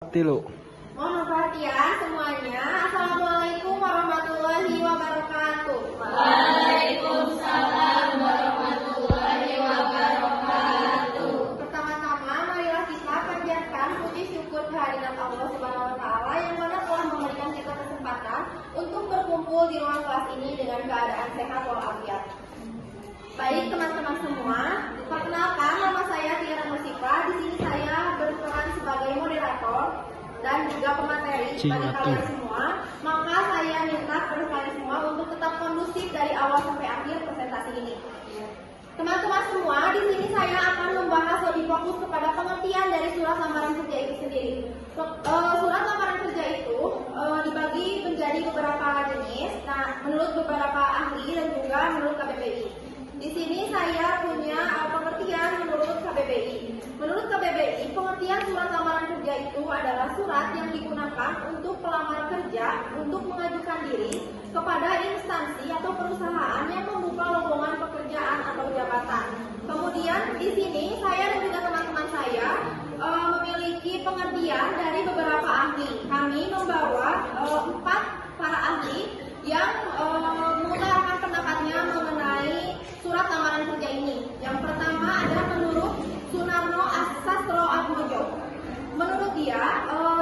Tilu. Mohon perhatian semuanya. Assalamualaikum warahmatullahi wabarakatuh. Waalaikumsalam warahmatullahi wabarakatuh. Pertama-tama, marilah kita panjatkan puji syukur kehadirat Allah Subhanahu wa Ta'ala yang mana telah memberikan kita kesempatan untuk berkumpul di ruang kelas ini dengan keadaan sehat walafiat. Baik teman-teman semua, perkenalkan nama saya Tiara Musifa. Di sini saya berperan sebagai moderator dan juga pemateri bagi kalian semua. Maka saya minta kepada kalian semua untuk tetap kondusif dari awal sampai akhir presentasi ini. Teman-teman semua, di sini saya akan membahas lebih fokus kepada pengertian dari surat lamaran kerja itu sendiri. Surat lamaran kerja itu dibagi menjadi beberapa jenis. Nah, menurut beberapa ahli dan juga menurut KBBI. Di sini saya punya pengertian menurut KBBI. Menurut KBBI, pengertian surat lamaran kerja itu adalah surat yang digunakan untuk pelamar kerja untuk mengajukan diri kepada instansi atau perusahaan yang membuka lowongan pekerjaan atau jabatan. Kemudian di sini saya dan juga teman-teman saya memiliki pengertian dari beberapa ahli. Kami membawa 4 para ahli yang mengutarakan pendapatnya mengenai surat lamaran kerja ini. Yang pertama ada menurut Sunarno Sastroatmojo. Menurut dia,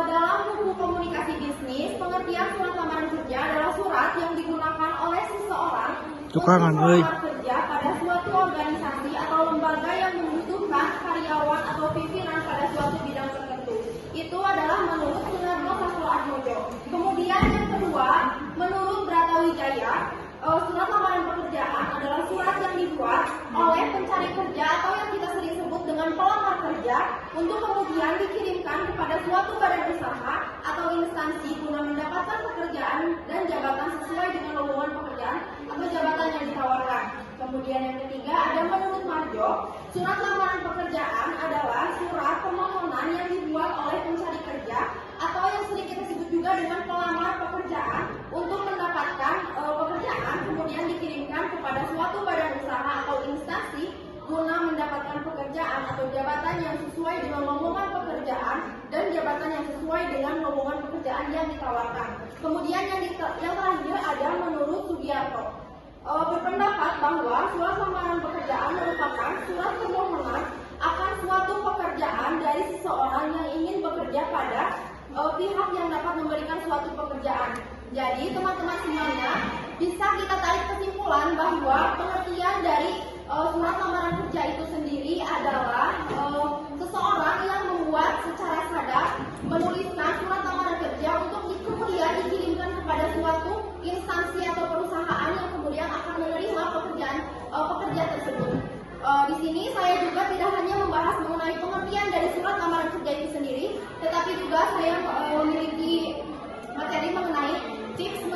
dalam buku komunikasi bisnis, pengertian surat lamaran kerja adalah surat yang digunakan oleh seseorang untuk melamar kerja pada suatu organisasi atau lembaga yang membutuhkan karyawan atau pimpinan pada suatu bidang tertentu. Itu adalah menurut Sunarno Sastroatmojo. Kemudian yang kedua, menurut Bratawijaya, surat lamaran pekerjaan adalah surat yang dibuat oleh pencari kerja atau yang kita sering sebut dengan pelamar kerja untuk kemudian dikirimkan kepada suatu badan usaha atau instansi guna mendapatkan pekerjaan dan jabatan sesuai dengan lowongan pekerjaan atau jabatan yang ditawarkan. Kemudian yang ketiga ada menurut Marjo, surat lamaran pekerjaan adalah surat permohonan yang dibuat oleh pencari kerja atau yang sering kita sebut juga dengan pelamar pekerjaan untuk mendapatkan pekerjaan kemudian dikirimkan kepada suatu badan usaha atau instansi guna mendapatkan pekerjaan atau jabatan yang sesuai dengan lowongan pekerjaan dan jabatan yang sesuai dengan lowongan pekerjaan yang ditawarkan. Kemudian yang terakhir ada menurut Sugiarto, berpendapat bahwa surat lamaran pekerjaan merupakan surat permohonan akan suatu pekerjaan dari seseorang yang ingin bekerja pada pihak yang dapat memberikan suatu pekerjaan. Jadi teman-teman semuanya bisa kita tarik kesimpulan bahwa pengertian dari surat lamaran kerja itu sendiri adalah seseorang yang membuat secara sadar menuliskan surat lamaran kerja untuk kemudian dikirimkan kepada suatu instansi atau perusahaan yang kemudian akan menerima pekerja tersebut. Di sini saya juga tidak hanya membahas mengenai pengertian dari surat lamaran kerja itu sendiri, tetapi juga saya memiliki materi mengenai tips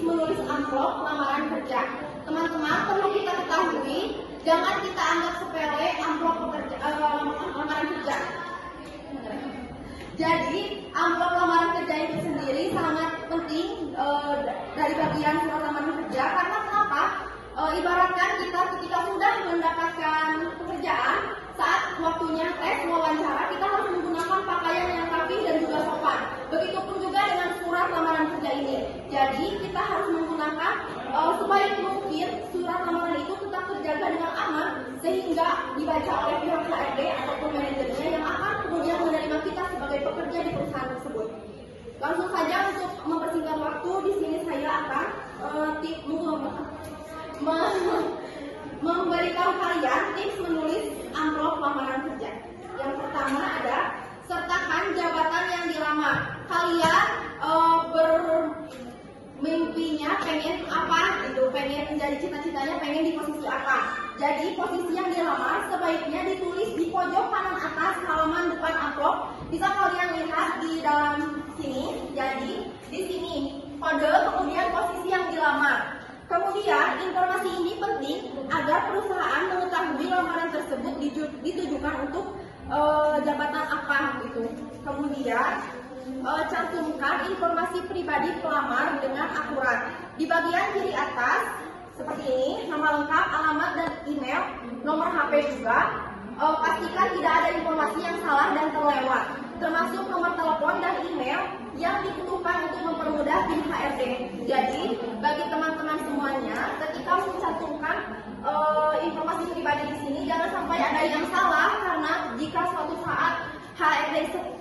menulis amplop lamaran kerja. Teman-teman perlu kita ketahui, jangan kita anggap sepele amplop lamaran kerja. Jadi amplop lamaran kerja itu sendiri sangat penting dari bagian surat lamaran kerja. Karena kenapa? Ibaratkan kita ketika sudah mendapatkan pekerjaan, saat waktunya tes wawancara kita harus menggunakan pakaian yang rapi dan juga sopan. Begitupun juga dengan surat lamaran kerja ini. Jadi kita harus menggunakan sebaik mungkin surat lamaran itu tetap terjaga dengan aman sehingga dibaca oleh pihak HRD ataupun manajernya yang akan kemudian menerima kita sebagai pekerja di perusahaan tersebut. Langsung saja untuk mempersingkat waktu, di sini saya akan memberitahu kalian tips menulis amplop lamaran kerja. Yang pertama ada sertakan jabatan yang dilamar. Kalian bermimpinya pengen apa gitu, pengen menjadi cita-citanya pengen di posisi apa. Jadi posisi yang dilamar sebaiknya ditulis di pojok kanan atas halaman depan amplop. Bisa kalian lihat di dalam sini. Jadi di sini kode kemudian posisi yang dilamar. Kemudian informasi ini penting agar perusahaan mengetahui lamaran tersebut ditujukan untuk jabatan apa gitu. Kemudian cantumkan informasi pribadi pelamar dengan akurat. Di bagian kiri atas seperti ini, nama lengkap, alamat dan email, nomor HP juga. Pastikan tidak ada informasi yang salah dan terlewat. termasuk nomor telepon dan email yang dibutuhkan untuk mempermudah tim HRD. Jadi, bagi teman-teman semuanya, ketika mencantumkan informasi pribadi di sini, jangan sampai ada yang salah, karena jika suatu saat HRD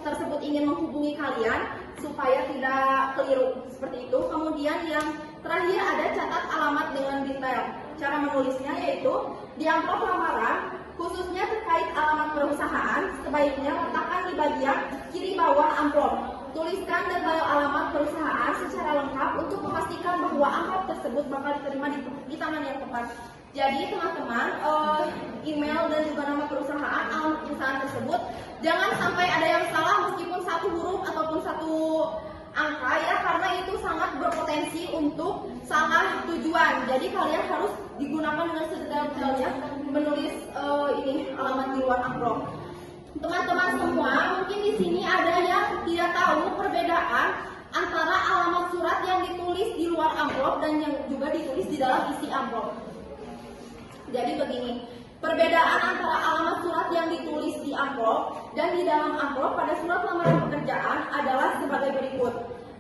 tersebut ingin menghubungi kalian supaya tidak keliru seperti itu. Kemudian yang terakhir ada catat alamat dengan detail. Cara menulisnya yaitu di amplop lamaran, khususnya terkait alamat perusahaan, sebaiknya letakkan di bagian kiri bawah amplop. Tuliskan detail alamat perusahaan secara lengkap untuk memastikan bahwa amplop tersebut bakal diterima di tangan yang tepat. Jadi teman-teman, email dan juga nama perusahaan, alamat perusahaan tersebut jangan sampai ada yang salah meskipun satu huruf ataupun satu angka ya, karena itu sangat berpotensi untuk salah tujuan. Jadi kalian harus digunakan dengan sedetail-detailnya menulis alamat di luar amplop. Teman-teman semua, mungkin di sini ada yang tidak tahu perbedaan antara alamat surat yang ditulis di luar amplop dan yang juga ditulis di dalam isi amplop. Jadi begini, perbedaan antara alamat surat yang ditulis di amplop dan di dalam amplop pada surat lamaran pekerjaan adalah sebagai berikut.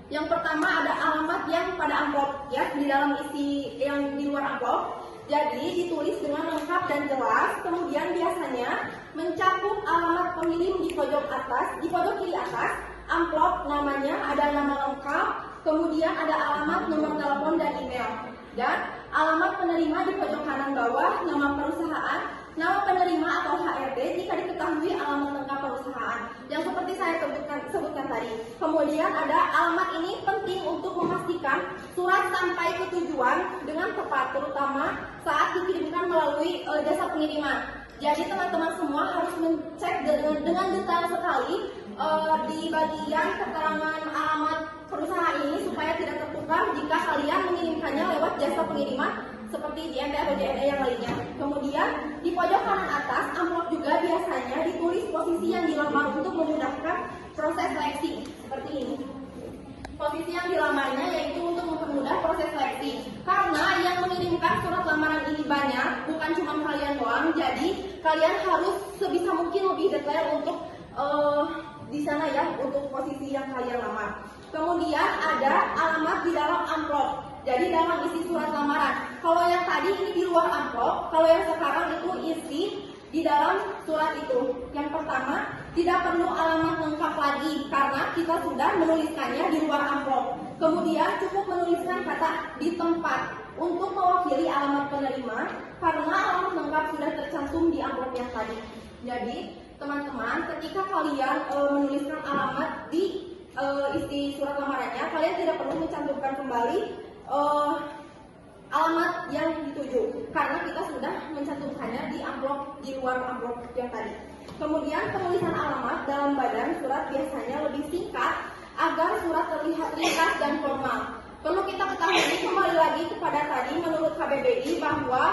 Yang pertama ada alamat yang pada amplop, ya, di dalam isi yang di luar amplop. Jadi ditulis dengan lengkap dan jelas. Kemudian biasanya mencakup alamat pengirim di pojok atas, di pojok kiri atas. Amplop namanya ada nama lengkap, kemudian ada alamat, nomor telepon dan email. Dan alamat penerima di pojok kanan bawah, nama perusahaan, nama penerima atau HRD jika diketahui alamat lengkap perusahaan yang seperti saya sebutkan tadi. Kemudian ada alamat ini penting untuk memastikan surat sampai ke tujuan dengan tepat, terutama saat dikirimkan melalui jasa pengiriman. Jadi teman-teman semua harus mengecek dengan detail sekali di bagian keterangan alamat perusahaan ini supaya tidak tertukar jika kalian mengirimkannya lewat jasa pengiriman seperti JNT atau JNE yang lainnya. Kemudian di pojok kanan atas amplop juga biasanya ditulis posisi yang dilamar untuk memudahkan proses seleksi seperti ini. Posisi yang dilamarnya yaitu untuk mempermudah proses seleksi. Karena yang mengirimkan surat lamaran ini banyak, bukan cuma kalian doang. Jadi kalian harus sebisa mungkin lebih detail untuk di sana ya, untuk posisi yang kalian lamar. Kemudian ada alamat di dalam amplop. Jadi dalam isi surat lamaran. Kalau yang tadi ini di luar amplop, kalau yang sekarang itu isi di dalam surat itu. Yang pertama, tidak perlu alamat lengkap lagi karena kita sudah menuliskannya di luar amplop. Kemudian cukup menuliskan kata di tempat untuk mewakili alamat penerima karena alamat lengkap sudah tercantum di amplop yang tadi. Jadi teman-teman, ketika kalian menuliskan alamat di isi surat lamarannya, kalian tidak perlu mencantumkan kembali alamat yang dituju karena kita sudah mencantumkannya di amplop di luar amplop yang tadi. Kemudian penulisan alamat dalam badan surat biasanya lebih singkat agar surat terlihat ringkas dan formal. Perlu kita ketahui kembali lagi kepada tadi menurut KBBI bahwa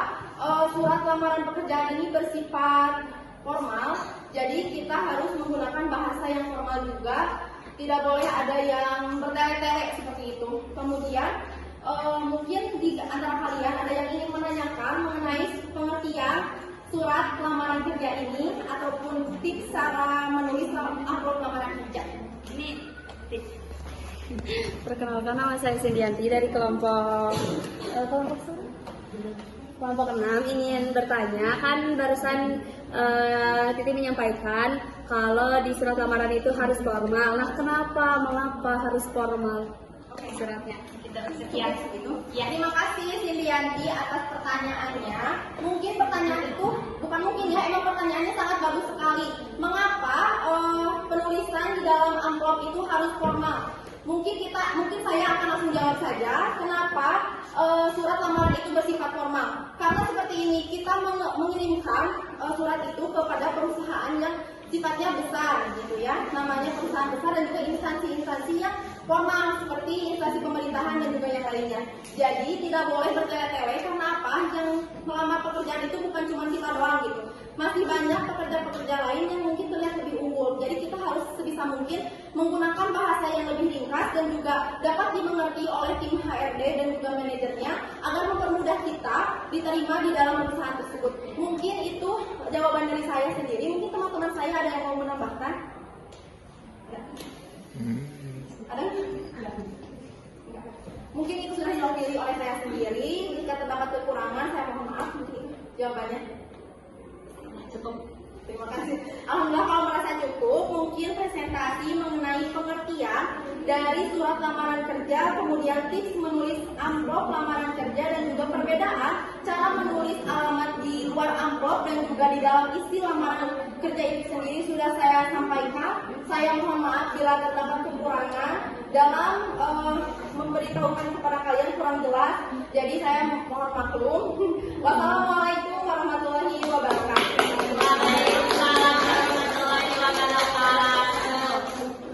surat lamaran pekerjaan ini bersifat formal, jadi kita harus menggunakan bahasa yang formal juga, tidak boleh ada yang bertele-tele seperti itu. Kemudian mungkin di antara kalian ada yang ingin menanyakan mengenai pengertian surat lamaran kerja ini ataupun tips cara menulis amplop lamaran kerja. Ini tips. Perkenalkan, nama saya Sindianti dari kelompok 6. Ingin bertanya, kan barusan Titi menyampaikan kalau di surat lamaran itu harus formal. Nah, mengapa harus formal suratnya? Sekian itu. Ya, terima kasih Sindianti atas pertanyaannya. Mungkin pertanyaan itu emang pertanyaannya sangat bagus sekali. Mengapa penulisan di dalam amplop itu harus formal? Mungkin saya akan langsung jawab saja. Kenapa surat lamaran itu bersifat formal? Karena seperti ini, kita mengirimkan surat itu kepada perusahaan yang sifatnya besar, gitu ya. Namanya perusahaan besar dan juga instansi-instansi yang formal seperti instansi pemerintahan dan juga yang lainnya. Jadi tidak boleh bertele-tele karena apa? Yang melamar pekerjaan itu bukan cuma kita doang gitu. Masih banyak pekerja-pekerja lain yang mungkin terlihat lebih unggul. Jadi kita harus sebisa mungkin menggunakan bahasa yang lebih ringkas dan juga dapat dimengerti oleh tim HRD dan juga manajernya agar mempermudah kita diterima di dalam perusahaan tersebut. Mungkin itu jawaban dari saya sendiri. Mungkin teman-teman saya ada yang mau menambahkan? Ada? Mungkin itu sudah diwakili oleh saya sendiri. Jika terdapat kekurangan, saya mohon maaf. Mungkin itu jawabannya. Cukup. Terima kasih. Alhamdulillah kalau merasa cukup, mungkin presentasi mengenai pengertian dari surat lamaran kerja, kemudian tips menulis amplop lamaran kerja, dan juga perbedaan cara menulis alamat di luar amplop dan juga di dalam isi lamaran kerja itu sendiri sudah saya sampaikan. Saya mohon maaf bila terdapat kekurangan dalam memberitahukan kepada kalian kurang jelas. Jadi saya mohon maklum. Wassalamualaikum